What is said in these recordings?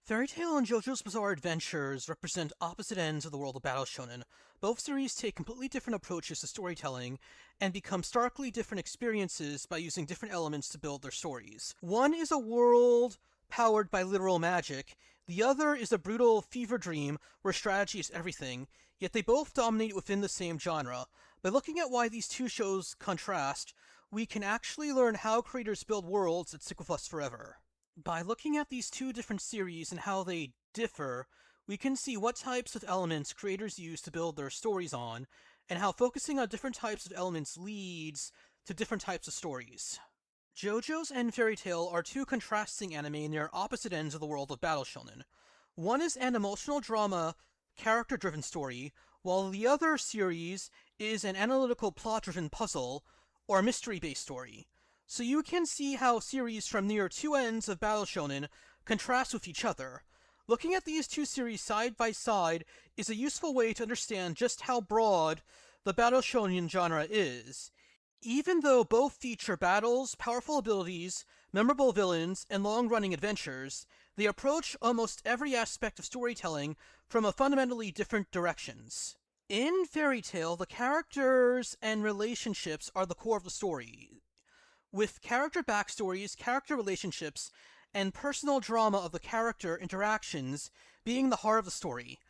Fairy Tail and JoJo's Bizarre Adventures represent opposite ends of the world of Battle Shonen. Both series take completely different approaches to storytelling and become starkly different experiences by using different elements to build their stories. One is a world powered by literal magic, the other is a brutal fever dream where strategy is everything, yet they both dominate within the same genre. By looking at why these two shows contrast, we can actually learn how creators build worlds that stick with us forever. By looking at these two different series and how they differ, we can see what types of elements creators use to build their stories on, and how focusing on different types of elements leads to different types of stories. JoJo's and Fairy Tail are two contrasting anime near opposite ends of the world of Battle Shonen. One is an emotional drama, character-driven story, while the other series is an analytical plot-driven puzzle, or mystery-based story. So you can see how series from near two ends of Battle Shonen contrast with each other. Looking at these two series side by side is a useful way to understand just how broad the Battle Shonen genre is. Even though both feature battles, powerful abilities, memorable villains, and long-running adventures, they approach almost every aspect of storytelling from a fundamentally different directions. In Fairy Tail, the characters and relationships are the core of the story, with character backstories, character relationships, and personal drama of the character interactions being the heart of the story.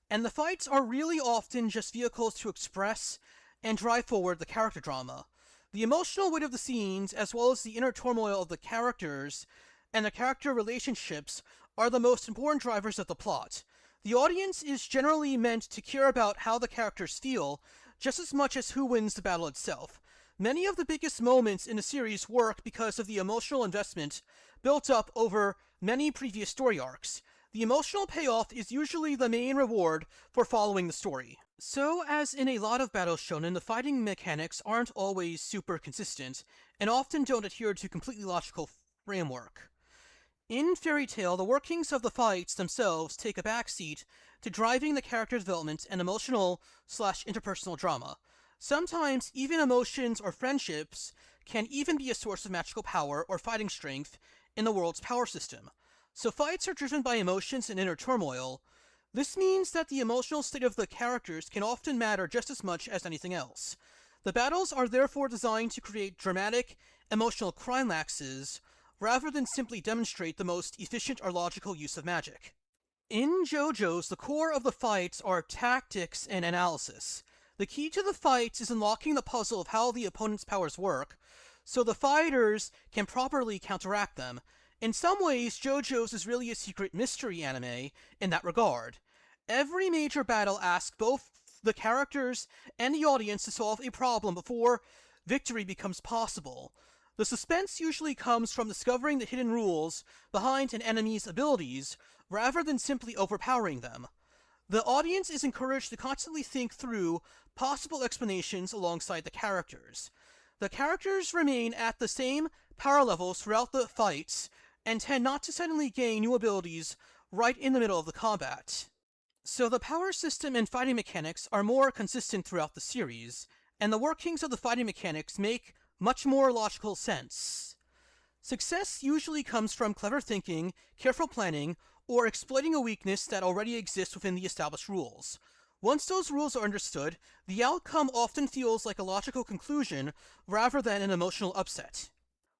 And the fights are really often just vehicles to express and drive forward the character drama. The emotional weight of the scenes, as well as the inner turmoil of the characters and the character relationships, are the most important drivers of the plot. The audience is generally meant to care about how the characters feel, just as much as who wins the battle itself. Many of the biggest moments in the series work because of the emotional investment built up over many previous story arcs. The emotional payoff is usually the main reward for following the story. So, as in a lot of Battle Shonen, the fighting mechanics aren't always super consistent, and often don't adhere to completely logical framework. In Fairy Tail, the workings of the fights themselves take a backseat to driving the character development and emotional/interpersonal drama. Sometimes, even emotions or friendships can even be a source of magical power or fighting strength in the world's power system. So fights are driven by emotions and inner turmoil. This means that the emotional state of the characters can often matter just as much as anything else. The battles are therefore designed to create dramatic, emotional climaxes, rather than simply demonstrate the most efficient or logical use of magic. In JoJo's, the core of the fights are tactics and analysis. The key to the fights is unlocking the puzzle of how the opponent's powers work, so the fighters can properly counteract them. In some ways, JoJo's is really a secret mystery anime in that regard. Every major battle asks both the characters and the audience to solve a problem before victory becomes possible. The suspense usually comes from discovering the hidden rules behind an enemy's abilities, rather than simply overpowering them. The audience is encouraged to constantly think through possible explanations alongside the characters. The characters remain at the same power levels throughout the fights, and tend not to suddenly gain new abilities right in the middle of the combat. So the power system and fighting mechanics are more consistent throughout the series, and the workings of the fighting mechanics make much more logical sense. Success usually comes from clever thinking, careful planning, or exploiting a weakness that already exists within the established rules. Once those rules are understood, the outcome often feels like a logical conclusion rather than an emotional upset.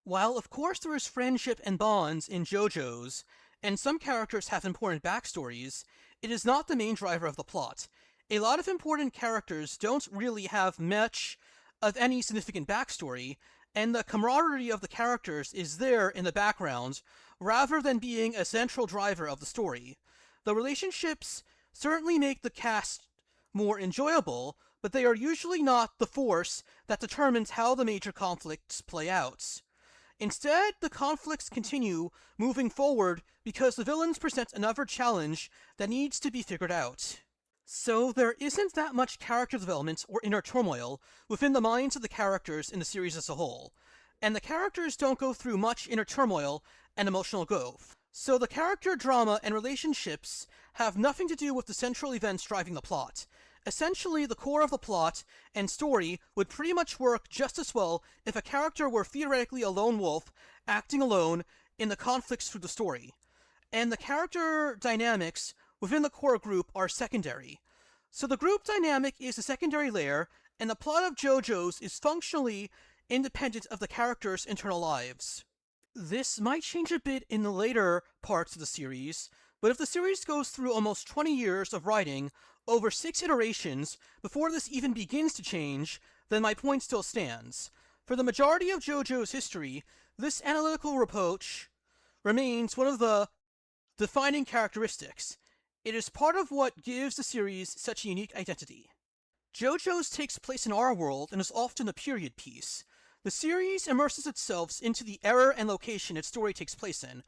While of course there is friendship and bonds in JoJo's, and some characters have important backstories, it is not the main driver of the plot. A lot of important characters don't really have much of any significant backstory, and the camaraderie of the characters is there in the background, rather than being a central driver of the story. The relationships certainly make the cast more enjoyable, but they are usually not the force that determines how the major conflicts play out. Instead, the conflicts continue moving forward because the villains present another challenge that needs to be figured out. So there isn't that much character development or inner turmoil within the minds of the characters in the series as a whole, and the characters don't go through much inner turmoil and emotional growth. So the character drama and relationships have nothing to do with the central events driving the plot. Essentially, the core of the plot and story would pretty much work just as well if a character were theoretically a lone wolf, acting alone in the conflicts through the story. and the character dynamics within the core group are secondary. So the group dynamic is the secondary layer, and the plot of JoJo's is functionally independent of the characters' internal lives. This might change a bit in the later parts of the series, but if the series goes through almost 20 years of writing, over 6 iterations, before this even begins to change, then my point still stands. For the majority of JoJo's history, this analytical approach remains one of the defining characteristics. It is part of what gives the series such a unique identity. JoJo's takes place in our world and is often a period piece. The series immerses itself into the era and location its story takes place in,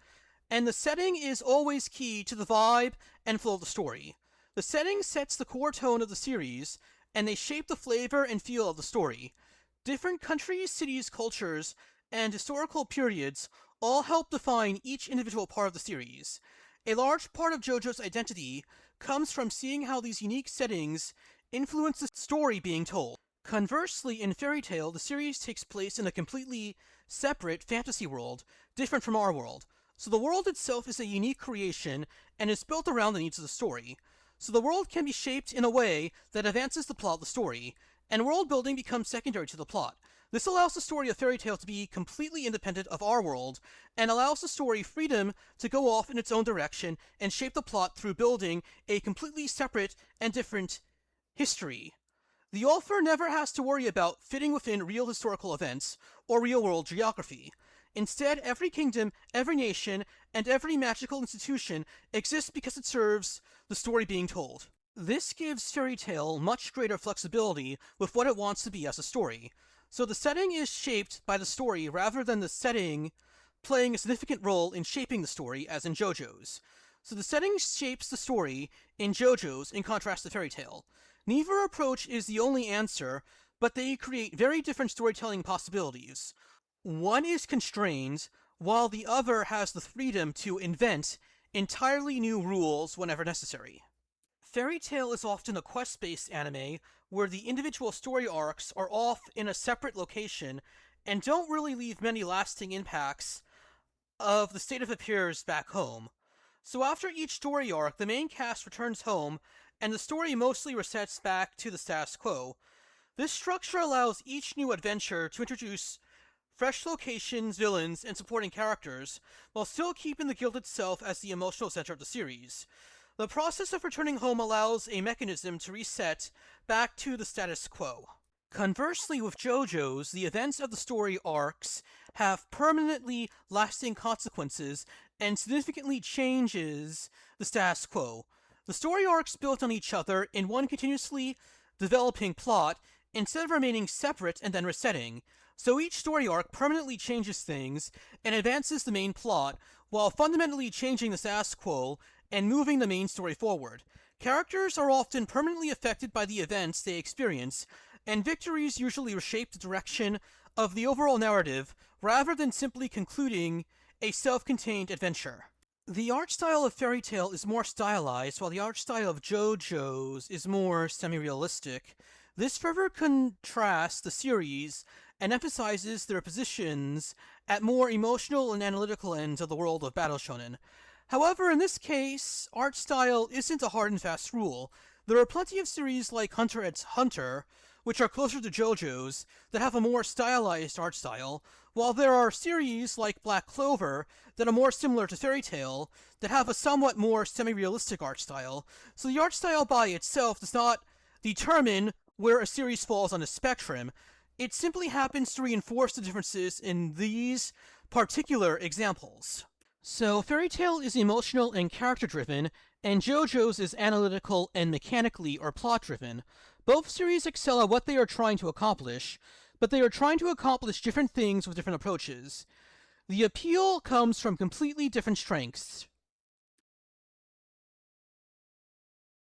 and the setting is always key to the vibe and flow of the story. The setting sets the core tone of the series, and they shape the flavor and feel of the story. Different countries, cities, cultures, and historical periods all help define each individual part of the series. A large part of JoJo's identity comes from seeing how these unique settings influence the story being told. Conversely, in Fairy Tail, the series takes place in a completely separate fantasy world, different from our world. So the world itself is a unique creation and is built around the needs of the story. So the world can be shaped in a way that advances the plot of the story, and world building becomes secondary to the plot. This allows the story of Fairy Tail to be completely independent of our world, and allows the story freedom to go off in its own direction and shape the plot through building a completely separate and different history. The author never has to worry about fitting within real historical events or real-world geography. Instead, every kingdom, every nation, and every magical institution exists because it serves the story being told. This gives Fairy Tail much greater flexibility with what it wants to be as a story. So the setting is shaped by the story rather than the setting playing a significant role in shaping the story, as in JoJo's. So the setting shapes the story in JoJo's in contrast to Fairy Tail. Neither approach is the only answer, but they create very different storytelling possibilities. One is constrained, while the other has the freedom to invent entirely new rules whenever necessary. Fairy Tail is often a quest-based anime where the individual story arcs are off in a separate location and don't really leave many lasting impacts of the state of affairs back home. So after each story arc, the main cast returns home and the story mostly resets back to the status quo. This structure allows each new adventure to introduce fresh locations, villains, and supporting characters, while still keeping the guild itself as the emotional center of the series. The process of returning home allows a mechanism to reset back to the status quo. Conversely, with JoJo's, the events of the story arcs have permanently lasting consequences and significantly changes the status quo. The story arcs built on each other in one continuously developing plot instead of remaining separate and then resetting. So each story arc permanently changes things and advances the main plot while fundamentally changing the status quo and moving the main story forward. Characters are often permanently affected by the events they experience, and victories usually reshape the direction of the overall narrative rather than simply concluding a self-contained adventure. The art style of Fairy Tail is more stylized, while the art style of JoJo's is more semi-realistic. This further contrasts the series and emphasizes their positions at more emotional and analytical ends of the world of Battle Shonen. However, in this case, art style isn't a hard and fast rule. There are plenty of series like Hunter x Hunter, which are closer to JoJo's, that have a more stylized art style, while there are series like Black Clover that are more similar to Fairy Tail that have a somewhat more semi-realistic art style. So the art style by itself does not determine where a series falls on a spectrum. It simply happens to reinforce the differences in these particular examples. So Fairy Tail is emotional and character-driven, and JoJo's is analytical and mechanically or plot-driven. Both series excel at what they are trying to accomplish, but they are trying to accomplish different things with different approaches. The appeal comes from completely different strengths.